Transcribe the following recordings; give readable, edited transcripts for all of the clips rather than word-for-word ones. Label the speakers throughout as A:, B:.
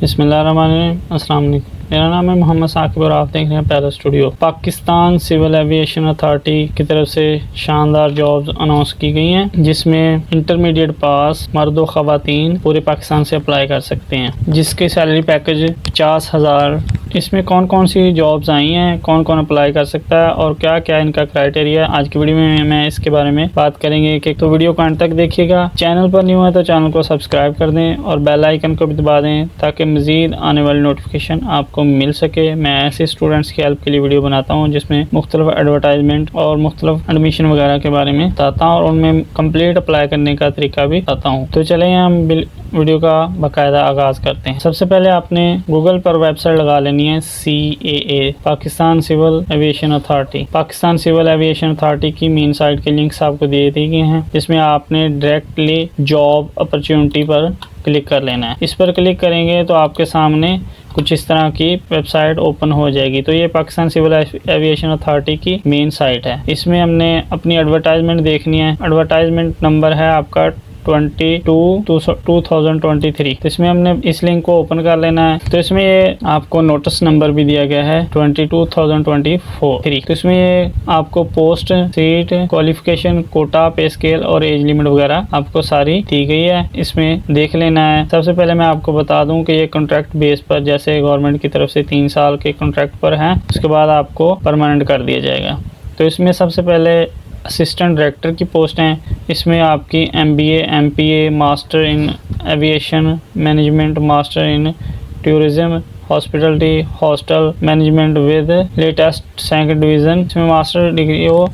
A: बिस्मिल्लाहिर्रहमानिर्रहीम। अस्सलाम वालेकुम। मेरा नाम है मोहम्मद साकिब और आप देख रहे हैं para studio. Pakistan civil aviation authority की तरफ से शानदार जॉब्स अनाउंस की गई हैं, जिसमें इंटरमीडिएट पास मर्द व ख़वातीन पूरे पाकिस्तान से अप्लाई कर सकते हैं, जिसके सैलरी पैकेज 50,000। इसमें कौन कौन सी जॉब्स आई हैं, कौन कौन अप्लाई कर सकता है और क्या क्या इनका क्राइटेरिया है, आज की वीडियो में मैं इसके बारे में बात करेंगे। एक तो वीडियो को अंत तक देखिएगा। चैनल पर न्यू है तो चैनल को सब्सक्राइब कर दें और बेल आइकन को भी दबा दें ताकि मज़ीद आने वाली नोटिफिकेशन आपको मिल सके। मैं ऐसे स्टूडेंट्स की हेल्प के लिए वीडियो बनाता हूँ जिसमें मुख्तलिफ एडवर्टाइजमेंट और मुख्तलिफ एडमिशन वगैरह के बारे में बताता हूँ और उनमें कंप्लीट अप्लाई करने का तरीका भी बताता हूँ। तो चलें हम वीडियो का बाकायदा आगाज़ करते हैं। सबसे पहले आपने गूगल पर वेबसाइट लगा लेनी है CAA, Pakistan civil aviation authority. Pakistan civil aviation authority की मेन साइट के लिंक्स आपको दिए गए हैं, जिसमें आपने डायरेक्टली जॉब अपॉर्चुनिटी पर क्लिक कर लेना है। इस पर क्लिक करेंगे तो आपके सामने कुछ इस तरह की वेबसाइट ओपन हो जाएगी। तो ये पाकिस्तान सिविल एविएशन अथॉरिटी की मेन साइट है। इसमें हमने अपनी एडवर्टाइजमेंट देखनी है। एडवर्टाइजमेंट नंबर है आपका 22/2023। तो इसमें हमने इस लिंक को ओपन कर लेना है। तो इसमें ये आपको नोटिस नंबर भी दिया गया है 22/2024। तो इसमें ये आपको पोस्ट, सीट, क्वालिफिकेशन, कोटा, पे स्केल और एज लिमिट वगैरह आपको सारी दी गई है। इसमें देख लेना है। सबसे पहले मैं आपको बता दूं कि ये कॉन्ट्रैक्ट बेस पर, जैसे गवर्नमेंट की तरफ से 3 साल के कॉन्ट्रैक्ट पर है, उसके बाद आपको परमानेंट कर दिया जाएगा। तो इसमें सबसे पहले असिस्टेंट डायरेक्टर की पोस्ट हैं। इसमें आपकी MBA, MPA, master in aviation management, master in tourism, hospitality, hostel management with latest second division. इसमें मास्टर डिग्री हो।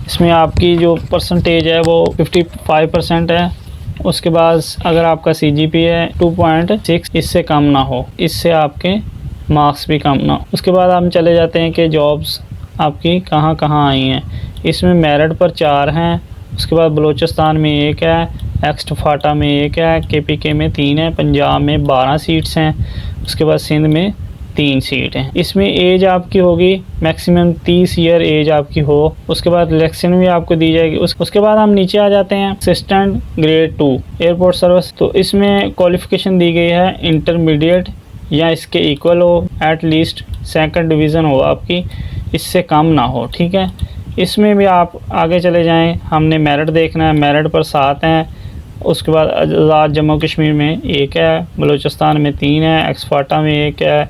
A: इसमें आपकी जो परसेंटेज है वो 55% है। उसके बाद अगर आपका CGPA है 2.6, इससे कम ना हो, इससे आपके मार्क्स भी कम ना हो। उसके बाद हम चले जाते हैं कि जॉब्स आपकी कहाँ कहाँ आई हैं। इसमें मेरठ पर 4 हैं। उसके बाद बलूचिस्तान में 1 है, एक्स्ट फाटा में 1 है, KPK में 3 है, पंजाब में 12 सीट्स हैं। उसके बाद सिंध में 3 सीट हैं। इसमें एज आपकी होगी मैक्सिमम 30 ईयर एज आपकी हो। उसके बाद इलेक्शन भी आपको दी जाएगी। उसके बाद हम नीचे आ जाते हैं असिस्टेंट ग्रेड 2 एयरपोर्ट सर्विस। तो इसमें क्वालिफिकेशन दी गई है इंटरमीडिएट या इसके इक्वल हो, एट लीस्ट सेकंड डिवीज़न हो आपकी, इससे कम ना हो। ठीक है। इसमें भी आप आगे चले जाएं। हमने मेरठ देखना है। मेरठ पर 7 हैं। उसके बाद आज़ाद जम्मू कश्मीर में 1 है, बलूचिस्तान में 3 है, एक्सफाटा में 1 है।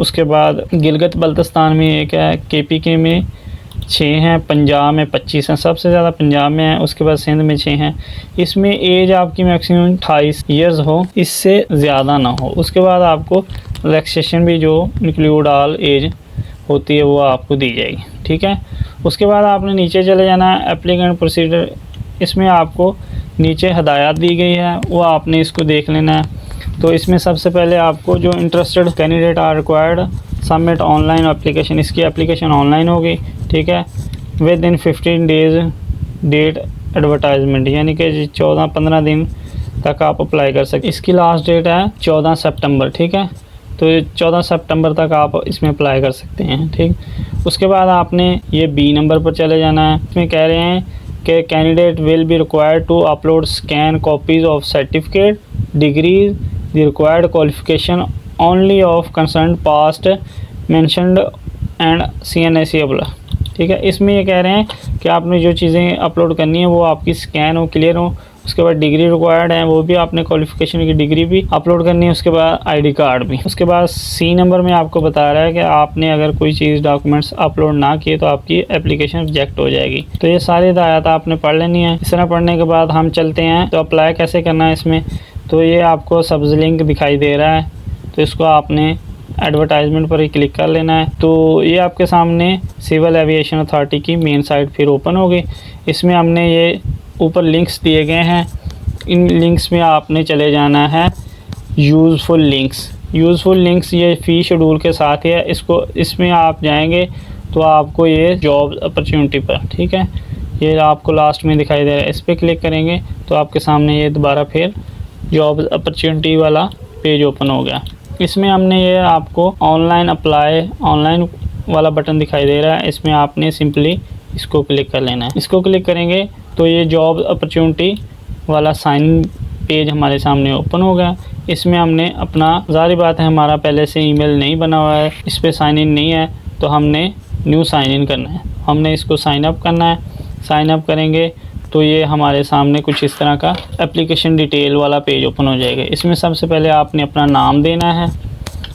A: उसके बाद गिलगित बल्तिस्तान में 1 है, KPK में 6 हैं, पंजाब में 25 हैं, सबसे ज़्यादा पंजाब में है। उसके बाद सिंध में 6 हैं। इसमें एज आपकी मैक्सिमम 28 ईयर्स हो, इससे ज़्यादा ना हो। उसके बाद आपको रिलैक्सेशन भी जो इंक्लूड ऑल एज होती है वो आपको दी जाएगी। ठीक है। उसके बाद आपने नीचे चले जाना है एप्लीकेंट प्रोसीजर। इसमें आपको नीचे हदायत दी गई है, वो आपने इसको देख लेना है। तो इसमें सबसे पहले आपको जो interested candidate are required submit online application, इसकी एप्लीकेशन ऑनलाइन होगी। ठीक है। Within 15 days date advertisement, यानी कि 14-15 दिन तक आप अप्लाई कर सकते। इसकी लास्ट डेट है 14 सितंबर। ठीक है। तो 14 सितंबर तक आप इसमें अप्लाई कर सकते हैं। ठीक। उसके बाद आपने ये B नंबर पर चले जाना है। इसमें कह रहे हैं कि candidate will be required to upload scan copies of certificate, degrees, the required qualification only of concern past mentioned and CNIC apply. ठीक है। इसमें ये कह रहे हैं कि आपने जो चीज़ें अपलोड करनी है वो आपकी स्कैन हो, क्लियर हो। उसके बाद डिग्री रिक्वायर्ड है, वो भी आपने क्वालिफिकेशन की डिग्री भी अपलोड करनी है। उसके बाद ID कार्ड भी। उसके बाद C नंबर में आपको बता रहा है कि आपने अगर कोई चीज़ डॉक्यूमेंट्स अपलोड ना किए तो आपकी एप्लीकेशन रिजेक्ट हो जाएगी। तो ये सारी हिदायत आपने पढ़ लेनी है। इस तरह पढ़ने के बाद हम चलते हैं तो अप्लाई कैसे करना है इसमें। तो ये आपको सब्ज़ लिंक दिखाई दे रहा है, तो इसको आपने एडवर्टाइजमेंट पर ही क्लिक कर लेना है। तो ये आपके सामने सिविल एविएशन अथॉरिटी की मेन साइट फिर ओपन होगी। इसमें हमने ये ऊपर लिंक्स दिए गए हैं, इन लिंक्स में आपने चले जाना है यूज़फुल लिंक्स। यूज़फुल लिंक्स ये फ़ी शेड्यूल के साथ ही है। इसमें आप जाएंगे तो आपको ये जॉब अपॉर्चुनिटी पर, ठीक है, ये आपको लास्ट में दिखाई दे रहा है। इस पर क्लिक करेंगे तो आपके सामने ये दोबारा फिर जॉब अपॉर्चुनिटी वाला पेज ओपन हो गया। इसमें हमने ये आपको ऑनलाइन अप्लाई ऑनलाइन वाला बटन दिखाई दे रहा है। इसमें आपने सिंपली इसको क्लिक कर लेना है। इसको क्लिक करेंगे तो ये जॉब अपॉर्चुनिटी वाला साइन पेज हमारे सामने ओपन हो गया। इसमें हमने अपना, ज़ाहिर बात है हमारा पहले से ईमेल नहीं बना हुआ है, इस पर साइन इन नहीं है, तो हमने न्यू साइन इन करना है। हमने इसको साइन अप करना है। साइन अप करेंगे तो ये हमारे सामने कुछ इस तरह का एप्लीकेशन डिटेल वाला पेज ओपन हो जाएगा। इसमें सबसे पहले आपने अपना नाम देना है,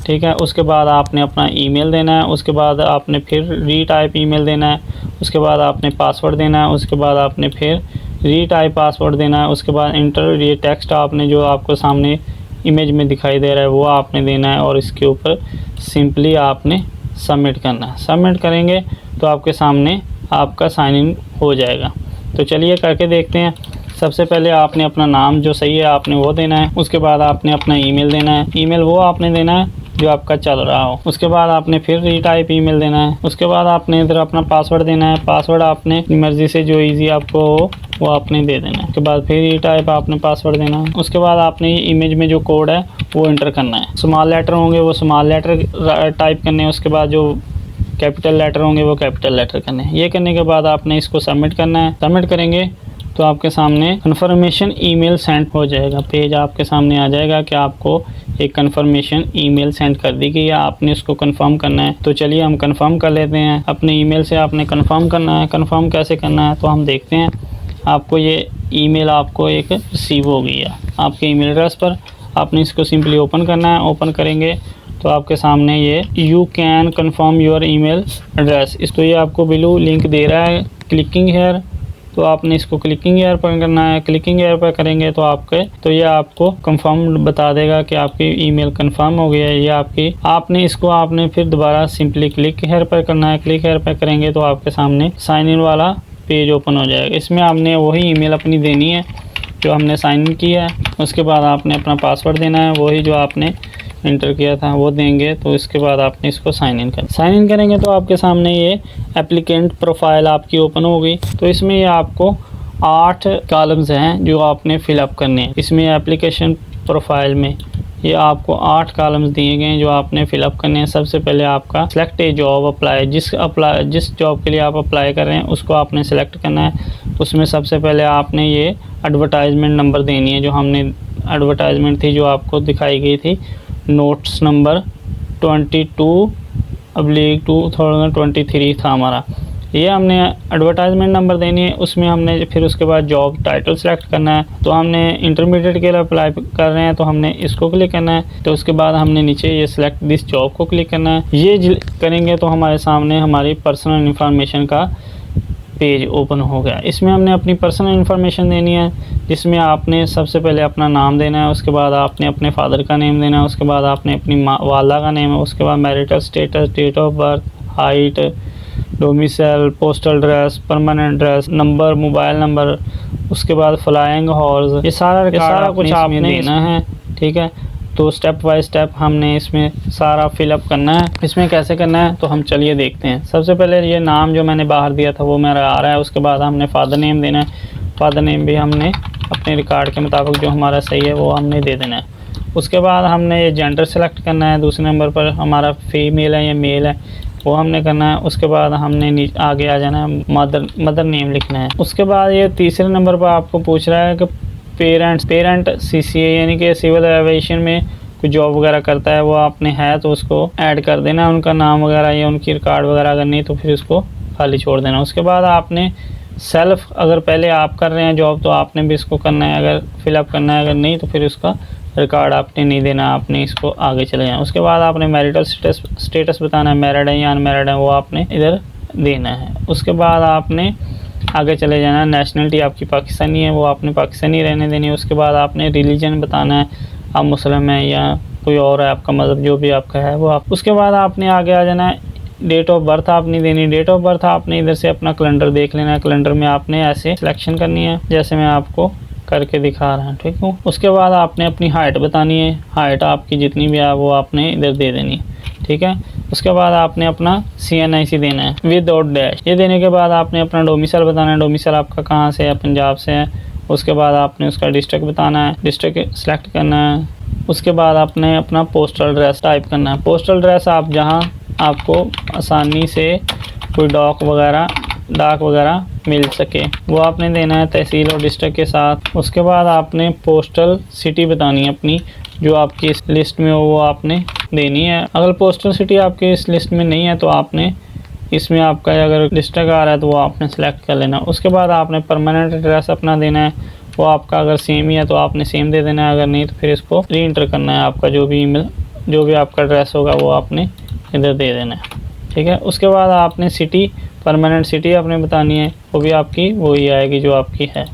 A: ठीक है। उसके बाद आपने अपना ईमेल देना है। उसके बाद आपने फिर रीटाइप ईमेल देना है। उसके बाद आपने पासवर्ड देना है। उसके बाद आपने फिर रीटाइप पासवर्ड देना है। उसके बाद इंटर, ये टेक्स्ट आपने जो आपको सामने इमेज में दिखाई दे रहा है वो आपने देना है, और इसके ऊपर सिंपली आपने सबमिट करना है। सबमिट करेंगे तो आपके सामने आपका साइन इन हो जाएगा। तो चलिए करके देखते हैं। सबसे पहले आपने अपना नाम जो सही है आपने वो देना है। उसके बाद आपने अपना ईमेल देना है। ईमेल वो आपने देना है जो आपका चल रहा हो। उसके बाद आपने फिर रीटाइप ईमेल देना है। उसके बाद आपने इधर अपना पासवर्ड देना है। पासवर्ड आपने अपनी मर्ज़ी से जो इजी आपको हो वो आपने दे देना है। उसके बाद फिर रीटाइप आपने पासवर्ड देना है। उसके बाद आपने इमेज में जो कोड है वो एंटर करना है। स्मॉल लेटर होंगे वो स्मॉल लेटर टाइप करने हैं। उसके बाद जो कैपिटल लेटर होंगे वो कैपिटल लेटर करने हैं। ये करने के बाद आपने इसको सबमिट करना है। सबमिट करेंगे तो आपके सामने कन्फर्मेशन ईमेल सेंड हो जाएगा। पेज आपके सामने आ जाएगा कि आपको एक कन्फर्मेशन ईमेल सेंड कर दी गई है, आपने उसको कंफर्म करना है। तो चलिए हम कंफर्म कर लेते हैं। अपने ईमेल से आपने कंफर्म करना है। कंफर्म कैसे करना है तो हम देखते हैं। आपको ये ईमेल आपको एक रिसीव हो गई है आपके ईमेल एड्रेस पर। आपने इसको सिंपली ओपन करना है। ओपन करेंगे तो आपके सामने ये you can confirm your email address, इसको ये आपको ब्लू लिंक दे रहा है, क्लिकिंग हेयर। तो आपने इसको क्लिकिंग हेयर पर करना है। क्लिकिंग हेयर पर करेंगे तो ये आपको कंफर्म बता देगा कि आपकी ईमेल कंफर्म हो गया है। ये आपने फिर दोबारा सिंपली क्लिक हेयर पर करना है। क्लिक हेयर पर करेंगे तो आपके सामने साइन इन वाला पेज ओपन हो जाएगा। इसमें आपने वही ईमेल अपनी देनी है जो हमने साइन इन किया है। उसके बाद आपने अपना पासवर्ड देना है, वही जो आपने इंटर किया था वो देंगे। तो इसके बाद आपने इसको साइन इन करेंगे तो आपके सामने ये एप्लीकेंट प्रोफाइल आपकी ओपन हो गई। तो इसमें ये आपको 8 कॉलम्स हैं जो आपने फिलअप करने हैं। इसमें एप्लीकेशन प्रोफाइल में ये आपको 8 कॉलम्स दिए गए हैं जो आपने फिलअप करने हैं। सबसे पहले आपका सिलेक्ट ए जॉब अप्लाई, जिस जॉब के लिए आप अप्लाई कर रहे हैं उसको आपने सेलेक्ट करना है। उसमें सबसे पहले आपने ये एडवर्टाइजमेंट नंबर देनी है। जो हमने एडवर्टाइजमेंट थी जो आपको दिखाई गई थी, नोट्स नंबर 22/2023 था हमारा, ये हमने एडवर्टाइजमेंट नंबर देनी है। उसमें हमने फिर उसके बाद जॉब टाइटल सेलेक्ट करना है। तो हमने इंटरमीडिएट के लिए अप्लाई कर रहे हैं तो हमने इसको क्लिक करना है। तो उसके बाद हमने नीचे ये सिलेक्ट दिस जॉब को क्लिक करना है। ये करेंगे तो हमारे सामने हमारी पर्सनल इंफॉर्मेशन का पेज ओपन हो गया। इसमें हमने अपनी पर्सनल इंफॉर्मेशन देनी है, जिसमें आपने सबसे पहले अपना नाम देना है। उसके बाद आपने अपने फादर का नेम देना है। उसके बाद आपने अपनी वाला का नेम है। उसके बाद marital status, date of birth, height, domicile, postal address, permanent address, number, mobile number, उसके बाद फ्लाइंग हॉर्स, ये सारा कुछ आपने देना है, ठीक है। तो स्टेप बाय स्टेप हमने इसमें सारा फिलअप करना है। इसमें कैसे करना है तो हम चलिए देखते हैं। सबसे पहले ये नाम जो मैंने बाहर दिया था वो मेरा आ रहा है। उसके बाद हमने फादर नेम देना है। फादर नेम भी हमने अपने रिकॉर्ड के मुताबिक जो हमारा सही है वो हमने दे देना है। उसके बाद हमने ये जेंडर सेलेक्ट करना है। दूसरे नंबर पर हमारा फीमेल है या मेल है वो हमने करना है। उसके बाद हमने आगे आ जाना है, मदर नेम लिखना है। उसके बाद ये तीसरे नंबर पर आपको पूछ रहा है कि पेरेंट CCA यानी कि सिविल एविएशन में कोई जॉब वगैरह करता है वो आपने है तो उसको ऐड कर देना, उनका नाम वगैरह या उनकी रिकॉर्ड वगैरह अगर नहीं तो फिर उसको खाली छोड़ देना। उसके बाद आपने सेल्फ, अगर पहले आप कर रहे हैं जॉब तो आपने भी इसको करना है, अगर फिलअप करना है, अगर नहीं तो फिर उसका रिकॉर्ड आपने नहीं देना, आपने इसको आगे चले जाना। उसके बाद आपने मैरिटल स्टेटस बताना है, मैरिड है या अनमैरिड है वो आपने इधर देना है। उसके बाद आपने आगे चले जाना। नेशनलिटी आपकी पाकिस्तानी है वो आपने पाकिस्तानी रहने देनी है। उसके बाद आपने रिलीजन बताना है, आप मुस्लिम हैं या कोई और है, आपका मज़हब जो भी आपका है वो आप। उसके बाद आपने आगे आ जाना है। डेट ऑफ बर्थ आपने देनी। डेट ऑफ बर्थ आपने इधर से अपना कैलेंडर देख लेना है। कैलेंडर में आपने ऐसे सिलेक्शन करनी है जैसे मैं आपको करके दिखा रहा हूँ, ठीक हूँ। उसके बाद आपने अपनी हाइट बतानी है। हाइट आपकी जितनी भी है वो आपने इधर दे देनी है, ठीक है। उसके बाद आपने अपना CNIC देना है विदाउट डैश। ये देने के बाद आपने अपना डोमिसाइल बताना है। डोमिसाइल आपका कहाँ से है, पंजाब से है। उसके बाद आपने उसका डिस्ट्रिक्ट बताना है, डिस्ट्रिक्ट सेलेक्ट करना है। उसके बाद आपने अपना पोस्टल एड्रेस टाइप करना है। पोस्टल एड्रेस आप जहाँ आपको आसानी से कोई डाक वगैरह मिल सके वो आपने देना है तहसील और डिस्ट्रिक्ट के साथ। उसके बाद आपने पोस्टल सिटी बतानी है अपनी, जो आपकी इस लिस्ट में हो वो आपने देनी है। अगर पोस्टल सिटी आपके इस लिस्ट में नहीं है तो आपने इसमें आपका अगर डिस्ट्रिक्ट आ रहा है तो वो आपने सेलेक्ट कर लेना। उसके बाद आपने परमानेंट एड्रेस अपना देना है, वो आपका अगर सेम ही है तो आपने सेम दे देना है, अगर नहीं तो फिर इसको री इंटर करना है। आपका जो भी ईमेल जो भी आपका एड्रेस होगा वो आपने इधर दे देना है, ठीक है। उसके बाद आपने सिटी परमानेंट सिटी आपने बतानी है, वो भी आपकी वही आएगी जो आपकी है।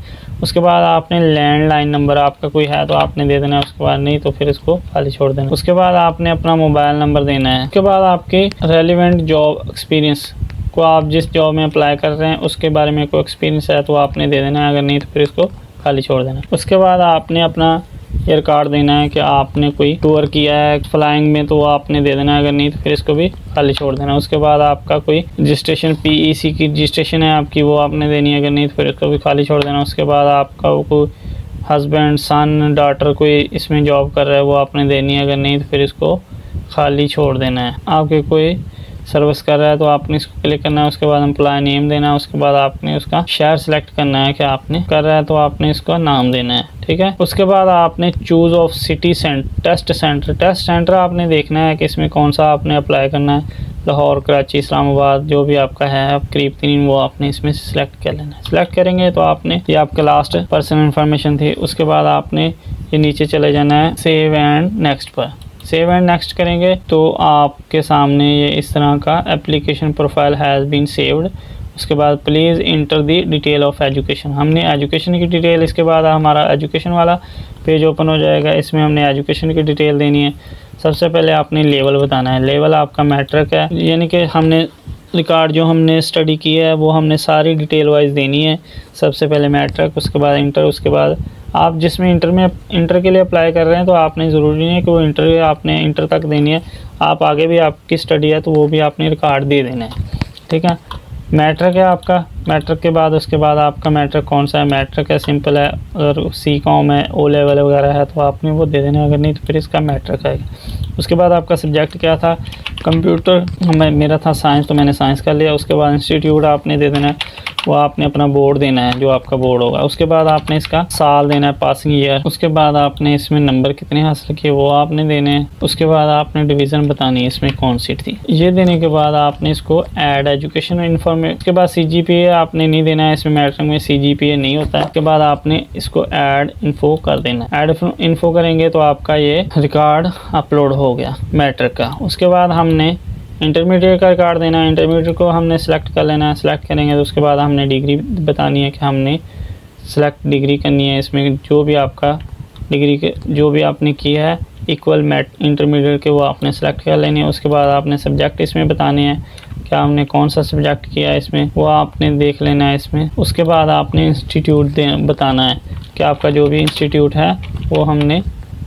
A: उसके बाद आपने लैंडलाइन नंबर आपका कोई है तो आपने दे देना है, उसके बाद नहीं तो फिर इसको खाली छोड़ देना। उसके बाद आपने अपना मोबाइल नंबर देना है। उसके बाद आपके रेलिवेंट जॉब एक्सपीरियंस को, आप जिस जॉब में अप्लाई कर रहे हैं उसके बारे में कोई एक्सपीरियंस है तो आपने दे देना है, अगर नहीं तो फिर इसको खाली छोड़ देना। उसके बाद आपने अपना एयर कार्ड देना है कि आपने कोई टूर किया है फ्लाइंग में तो वो आपने दे देना है, अगर नहीं तो फिर इसको भी खाली छोड़ देना। उसके बाद आपका कोई रजिस्ट्रेशन PEC की रजिस्ट्रेशन है आपकी वो आपने देनी है, अगर नहीं तो फिर इसको भी खाली छोड़ देना। उसके बाद आपका वो कोई हस्बैंड सन डॉटर कोई इसमें जॉब कर रहा है वो आपने देनी है, अगर नहीं तो फिर इसको खाली छोड़ देना है। आपके कोई सर्विस कर रहा है तो आपने इसको क्लिक करना है। उसके बाद एम्प्लॉय नेम देना है। उसके बाद आपने उसका शहर सेलेक्ट करना है कि आपने कर रहा है तो आपने इसका नाम देना है, ठीक है। उसके बाद आपने choose of city test centre आपने देखना है कि इसमें कौन सा आपने अप्लाई करना है। लाहौर, कराची, इस्लामाबाद जो भी आपका है आप करीब 3 वो आपने इसमें से सिलेक्ट कर लेना है। सिलेक्ट करेंगे तो आपने ये आपका लास्ट पर्सनल इन्फॉर्मेशन थी। उसके बाद आपने ये नीचे चले जाना है सेव एंड नेक्स्ट पर। सेव एंड नेक्स्ट करेंगे तो आपके सामने ये इस तरह का application profile has been saved. उसके बाद please enter the detail of education, हमने एजुकेशन की डिटेल, इसके बाद हमारा एजुकेशन वाला पेज ओपन हो जाएगा। इसमें हमने एजुकेशन की डिटेल देनी है। सबसे पहले आपने लेवल बताना है। लेवल आपका मैट्रिक है, यानी कि हमने रिकॉर्ड जो हमने स्टडी की है वो हमने सारी डिटेल वाइज देनी है। सबसे पहले मैट्रिक, उसके बाद इंटर, उसके बाद आप जिसमें इंटर के लिए अप्लाई कर रहे हैं तो आपने ज़रूरी नहीं है कि वो इंटर आपने इंटर तक देनी है, आप आगे भी आपकी स्टडी है तो वो भी आपने रिकॉर्ड दे देना है, ठीक है। मैट्रिक है आपका, मैट्रिक के बाद उसके बाद आपका मैट्रिक कौन सा है, मैट्रिक है सिंपल है, अगर C.Com है, O लेवल वगैरह है तो आपने वो दे देना है, अगर नहीं तो फिर इसका मैट्रिक आएगा। उसके बाद आपका सब्जेक्ट क्या था, कंप्यूटर, मेरा था साइंस तो मैंने साइंस कर लिया। उसके बाद इंस्टीट्यूट आपने दे देना है, वो आपने अपना बोर्ड देना है जो आपका बोर्ड होगा। उसके बाद आपने इसका साल देना है, पासिंग ईयर। उसके बाद आपने इसमें नंबर कितने हासिल किए वो आपने देने हैं। उसके बाद आपने डिवीज़न बतानी है इसमें कौन सी थी। ये देने के बाद आपने इसको ऐड एजुकेशन इन्फॉर्मेशन, उसके बाद CGPA आपने नहीं देना है, इसमें मैट्रिक में CGPA नहीं होता है। उसके बाद आपने इसको ऐड इन्फो कर देना है। ऐड इन्फो करेंगे तो आपका ये रिकॉर्ड अपलोड हो गया मैट्रिक का। उसके बाद हमने इंटरमीडिएट का रिकॉर्ड देना है। इंटरमीडिएट को हमने सेलेक्ट कर लेना है। सेलेक्ट करेंगे तो उसके बाद हमने डिग्री बतानी है कि हमने सेलेक्ट डिग्री करनी है। इसमें जो भी आपका डिग्री के जो भी आपने किया है इक्वल मैट इंटरमीडिएट के वो आपने सेलेक्ट कर लेनी है। उसके बाद आपने सब्जेक्ट इसमें बताने हैं क्या हमने कौन सा सब्जेक्ट किया है इसमें, वो आपने देख लेना है इसमें। उसके बाद आपने इंस्टीट्यूट बताना है कि आपका जो भी इंस्टीट्यूट है वो हमने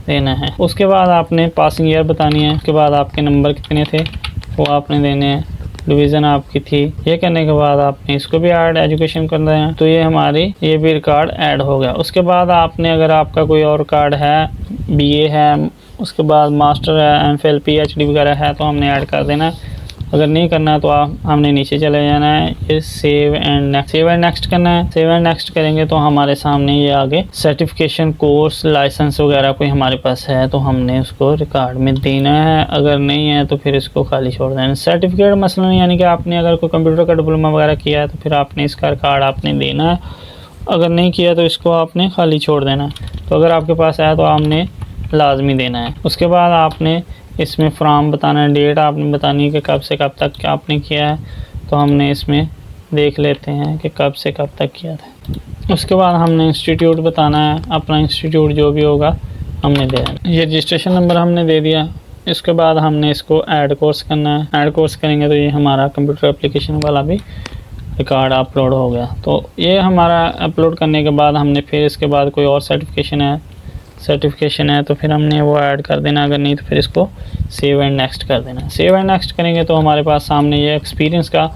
A: देना है। उसके बाद आपने पासिंग ईयर बतानी है। उसके बाद आपके नंबर कितने थे वो आपने देने हैं, डिवीज़न आपकी थी। ये करने के बाद आपने इसको भी ऐड एजुकेशन कर रहे हैं तो ये हमारी ये भी रिकॉर्ड ऐड हो गया। उसके बाद आपने अगर आपका कोई और कार्ड है, BA है, उसके बाद मास्टर है, MPhil PhD वगैरह है तो हमने ऐड कर देना है। अगर नहीं करना है तो हमने नीचे चले जाना है, ये सेव एंड नेक्स्ट करना है। सेव एंड नेक्स्ट करेंगे तो हमारे सामने ये आगे सर्टिफिकेशन कोर्स लाइसेंस वगैरह कोई हमारे पास है तो हमने उसको रिकॉर्ड में देना है, अगर नहीं है तो फिर इसको खाली छोड़ देना है। सर्टिफिकेट मसलन यानी कि आपने अगर कोई कंप्यूटर का डिप्लोमा वगैरह किया है तो फिर आपने इसका रिकॉर्ड आपने देना है, अगर नहीं किया तो इसको आपने खाली छोड़ देना है। तो अगर आपके पास है तो आपने लाजमी देना है। उसके बाद आपने इसमें फ्रॉम बताना है, डेट आपने बतानी है कि कब से कब तक आपने किया है तो हमने इसमें देख लेते हैं कि कब से कब तक किया था। उसके बाद हमने इंस्टीट्यूट बताना है, अपना इंस्टीट्यूट जो भी होगा हमने दे देना। ये रजिस्ट्रेशन नंबर हमने दे दिया। इसके बाद हमने इसको ऐड कोर्स करना है। ऐड कोर्स करेंगे तो ये हमारा कंप्यूटर एप्लीकेशन वाला भी रिकॉर्ड अपलोड हो गया। तो ये हमारा अपलोड करने के बाद हमने फिर इसके बाद कोई और सर्टिफिकेशन है तो फिर हमने वो ऐड कर देना, अगर नहीं तो फिर इसको सेव एंड नेक्स्ट कर देना। सेव एंड नेक्स्ट करेंगे तो हमारे पास सामने ये एक्सपीरियंस का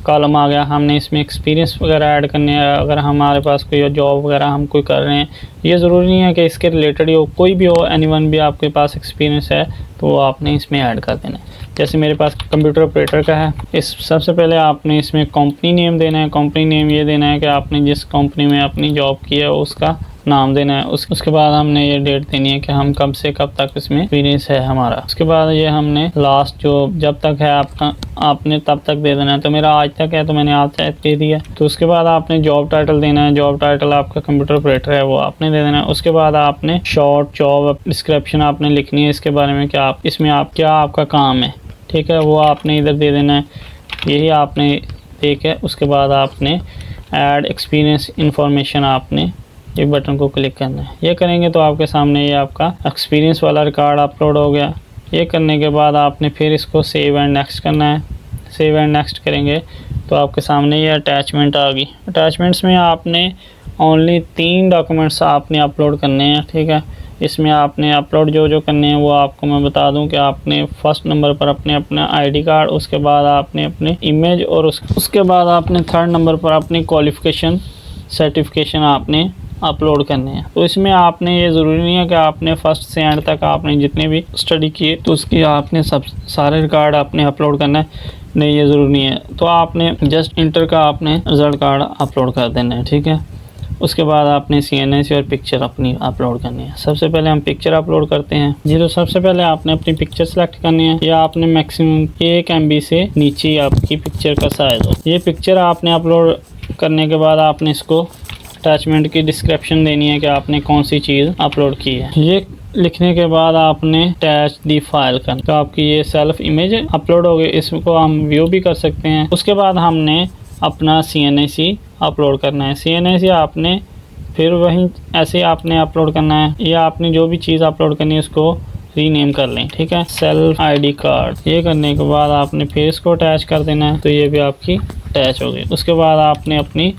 A: कॉलम आ गया। हमने इसमें एक्सपीरियंस वगैरह ऐड करने हैं। अगर हमारे पास कोई जॉब वगैरह हम कोई कर रहे हैं, ये ज़रूरी नहीं है कि इसके रिलेटेड ही हो, कोई भी हो, एनीवन भी आपके पास एक्सपीरियंस है तो वो आपने इसमें ऐड कर देना है। जैसे मेरे पास कंप्यूटर ऑपरेटर का है, इस सबसे पहले आपने इसमें कंपनी नेम देना है। कंपनी नेम ये देना है कि आपने जिस कंपनी में अपनी जॉब की है उसका नाम देना है। उसके बाद हमने ये डेट देनी है कि हम कब से कब तक इसमें एक्सपीरियंस है हमारा। उसके बाद ये हमने लास्ट जो जब तक है आपका आपने तब तक दे देना है। तो मेरा आज तक है तो मैंने आज तक दे दिया। तो उसके बाद आपने जॉब टाइटल देना है। जॉब टाइटल आपका कंप्यूटर ऑपरेटर है वो आपने दे देना है। उसके बाद आपने शॉर्ट जॉब डिस्क्रिप्शन आपने लिखनी है इसके बारे में, कि आप इसमें आप क्या आपका काम है, ठीक है, वो आपने इधर दे देना है। यही आपने देख है। उसके बाद आपने ऐड एक्सपीरियंस इंफॉर्मेशन आपने ये बटन को क्लिक करना है। ये करेंगे तो आपके सामने ये आपका एक्सपीरियंस वाला रिकॉर्ड अपलोड हो गया। ये करने के बाद आपने फिर इसको सेव एंड नेक्स्ट करना है। सेव एंड नेक्स्ट करेंगे तो आपके सामने ये अटैचमेंट आ गई। अटैचमेंट्स में आपने ओनली 3 डॉक्यूमेंट्स आपने अपलोड करने हैं, ठीक है। इसमें आपने अपलोड जो करने हैं वो आपको मैं बता दूं कि आपने फर्स्ट नंबर पर अपना आईडी कार्ड, उसके बाद आपने अपने इमेज, और उसके बाद आपने थर्ड नंबर पर अपनी क्वालिफ़िकेशन सर्टिफिकेशन आपने अपलोड करने हैं। तो इसमें आपने ये ज़रूरी नहीं है कि आपने फर्स्ट से एंड तक आपने जितने भी स्टडी किए तो उसकी आपने सब सारे रिकॉर्ड आपने अपलोड करना है, नहीं ये ज़रूरी नहीं है। तो आपने जस्ट इंटर का आपने रिजल्ट कार्ड अपलोड कर देना है, ठीक है। उसके बाद आपने CNC और पिक्चर अपनी अपलोड करनी है। सबसे पहले हम पिक्चर अपलोड करते हैं जी। तो सबसे पहले आपने अपनी पिक्चर सेलेक्ट करनी है, या आपने मैक्सिमम 1 MB से नीचे आपकी पिक्चर का साइज हो। ये पिक्चर आपने अपलोड करने के बाद आपने इसको अटैचमेंट की डिस्क्रिप्शन देनी है कि आपने कौन सी चीज़ अपलोड की है। ये लिखने के बाद आपने अटैच दी फाइल करना। तो आपकी ये सेल्फ इमेज अपलोड हो गई, इसको हम व्यू भी कर सकते हैं। उसके बाद हमने अपना CNC अपलोड करना है। CNC आपने फिर वहीं ऐसे आपने अपलोड करना है, या आपने जो भी चीज़ अपलोड करनी है उसको रीनेम कर लें, ठीक है। सेल्फ ID कार्ड, ये करने के बाद आपने फिर इसको अटैच कर देना है। तो ये भी आपकी अटैच हो गई। उसके बाद आपने अपनी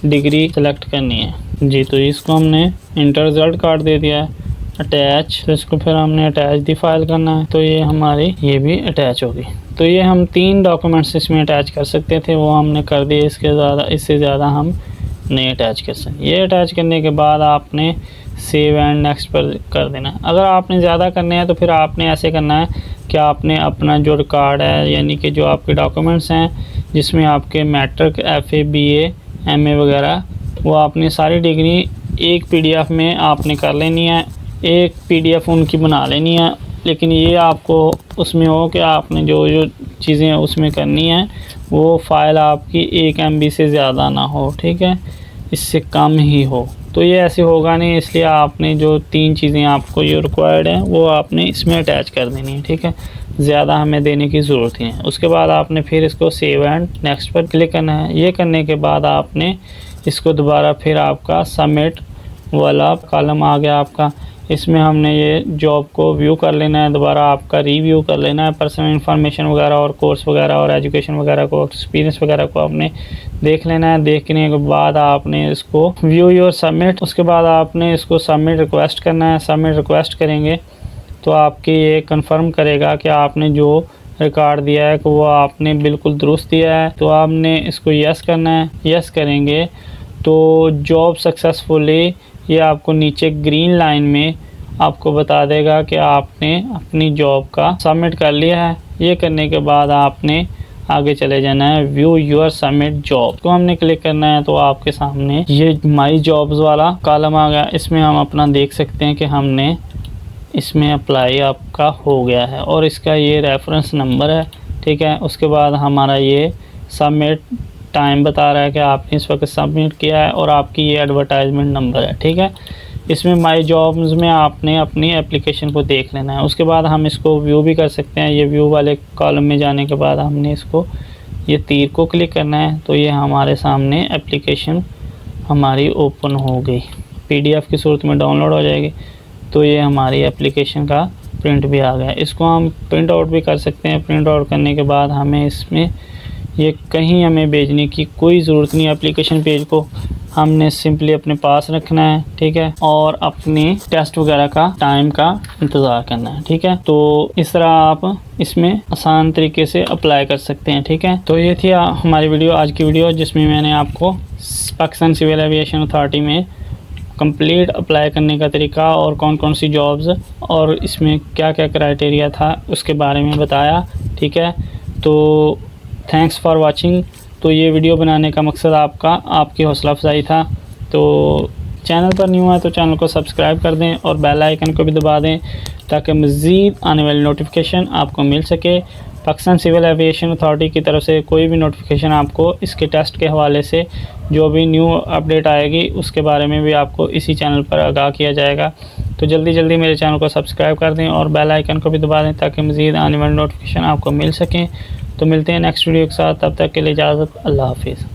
A: डिग्री सेलेक्ट करनी है जी। तो इसको हमने इंटर रिजल्ट कार्ड दे दिया है अटैच। तो इसको फिर हमने अटैच दी फाइल करना है। तो ये हमारी ये भी अटैच होगी। तो ये हम 3 डॉक्यूमेंट्स इसमें अटैच कर सकते थे, वो हमने कर दिए। इससे ज़्यादा हम नहीं अटैच कर सकते। ये अटैच करने के बाद आपने सेव एंड नेक्स्ट पर कर देना है। अगर आपने ज़्यादा करने हैं तो फिर आपने ऐसे करना है कि आपने अपना जो रिकॉर्ड है, यानी कि जो आपके डॉक्यूमेंट्स हैं जिसमें आपके मैट्रिक, FA, BA, MA वगैरह, वो आपने सारी डिग्री एक PDF में आपने कर लेनी है। एक PDF उनकी बना लेनी है। लेकिन ये आपको उसमें हो कि आपने जो चीज़ें उसमें करनी है वो फ़ाइल आपकी 1 MB से ज़्यादा ना हो, ठीक है, इससे कम ही हो। तो ये ऐसे होगा नहीं, इसलिए आपने जो 3 चीज़ें आपको जो रिक्वायर्ड हैं वो आपने इसमें अटैच कर देनी है, ठीक है। ज़्यादा हमें देने की ज़रूरत नहीं है। उसके बाद आपने फिर इसको सेव एंड नेक्स्ट पर क्लिक करना है। ये करने के बाद आपने इसको दोबारा फिर आपका सबमिट वाला कॉलम आ गया आपका। इसमें हमने ये जॉब को व्यू कर लेना है, दोबारा आपका रिव्यू कर लेना है, पर्सनल इन्फॉर्मेशन वगैरह और कोर्स वगैरह और एजुकेशन वगैरह को, एक्सपीरियंस वगैरह को आपने देख लेना है। देखने के बाद आपने इसको व्यू योर सबमिट, उसके बाद आपने इसको सबमिट रिक्वेस्ट करना है। सबमिट रिक्वेस्ट करेंगे तो आपके ये कंफर्म करेगा कि आपने जो रिकॉर्ड दिया है कि वो आपने बिल्कुल दुरुस्त दिया है। तो आपने इसको यस करना है। यस करेंगे तो जॉब सक्सेसफुली, ये आपको नीचे ग्रीन लाइन में आपको बता देगा कि आपने अपनी जॉब का सबमिट कर लिया है। ये करने के बाद आपने आगे चले जाना है व्यू योर सबमिट जॉब, तो हमने क्लिक करना है। तो आपके सामने ये माई जॉब्स वाला कॉलम आ गया। इसमें हम अपना देख सकते हैं कि हमने इसमें अप्लाई आपका हो गया है और इसका ये रेफरेंस नंबर है, ठीक है। उसके बाद हमारा ये सबमिट टाइम बता रहा है कि आपने इस वक्त सबमिट किया है और आपकी ये एडवर्टाइजमेंट नंबर है, ठीक है। इसमें माई जॉब्स में आपने अपनी एप्लीकेशन को देख लेना है। उसके बाद हम इसको व्यू भी कर सकते हैं। ये व्यू वाले कॉलम में जाने के बाद हमने इसको ये तीर को क्लिक करना है। तो ये हमारे सामने एप्लीकेशन हमारी ओपन हो गई, PDF की सूरत में डाउनलोड हो जाएगी। तो ये हमारी एप्लीकेशन का प्रिंट भी आ गया। इसको हम प्रिंट आउट भी कर सकते हैं। प्रिंट आउट करने के बाद हमें इसमें ये कहीं हमें भेजने की कोई ज़रूरत नहीं है। एप्लीकेशन पेज को हमने सिंपली अपने पास रखना है, ठीक है, और अपने टेस्ट वगैरह का टाइम का इंतज़ार करना है, ठीक है। तो इस तरह आप इसमें आसान तरीके से अप्लाई कर सकते हैं, ठीक है। तो ये थी हमारी वीडियो, आज की वीडियो, जिसमें मैंने आपको पाकिस्तान सिविल एविएशन अथॉरिटी में कंप्लीट अप्लाई करने का तरीका और कौन कौन सी जॉब्स और इसमें क्या क्या क्राइटेरिया था उसके बारे में बताया। ठीक है, तो थैंक्स फॉर वाचिंग। तो ये वीडियो बनाने का मकसद आपकी हौसला अफजाई था। तो चैनल पर न्यू है तो चैनल को सब्सक्राइब कर दें और बेल आइकन को भी दबा दें ताकि मज़ीद आने वाली नोटिफिकेशन आपको मिल सके। पाकिस्तान सिविल एविएशन अथॉरिटी की तरफ से कोई भी नोटिफिकेशन आपको इसके टेस्ट के हवाले से जो भी न्यू अपडेट आएगी उसके बारे में भी आपको इसी चैनल पर आगाह किया जाएगा। तो जल्दी जल्दी मेरे चैनल को सब्सक्राइब कर दें और बेल आइकन को भी दबा दें ताकि मज़ीद आने वाली नोटिफिकेशन आपको मिल सकें। तो मिलते हैं नेक्स्ट वीडियो के साथ, तब तक के लिए इजाज़त, अल्लाह हाफिज़।